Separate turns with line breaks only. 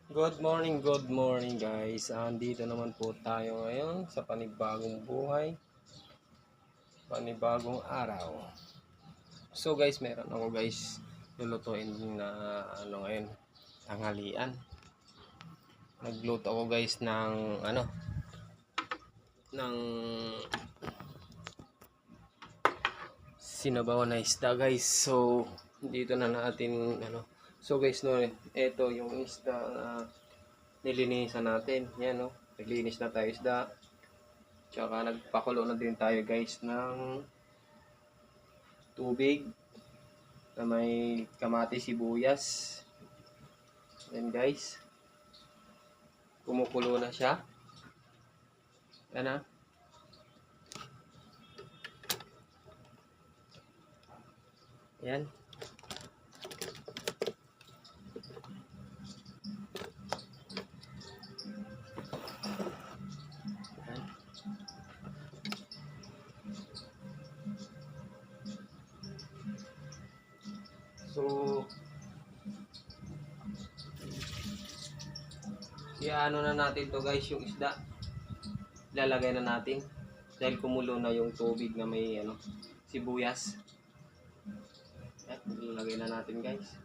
Good morning guys. Andito naman po tayo ngayon sa panibagong buhay, panibagong araw. So guys, meron ako guys lulutuin na ngayon, tanghalian. Nagluto ako guys ng ng sinabaw na isda guys. So dito na natin So guys, ito yung isda na nilinisan natin. Yan naglinis na tayo isda. Tsaka nagpakulo na din tayo guys ng tubig na may kamatis, sibuyas. Yan guys. Kumukulo na siya. Yan na. Yan. So, i-ano na natin to guys, yung isda. Ilalagay na natin dahil kumulo na yung tubig na may sibuyas. Ilalagay na natin guys.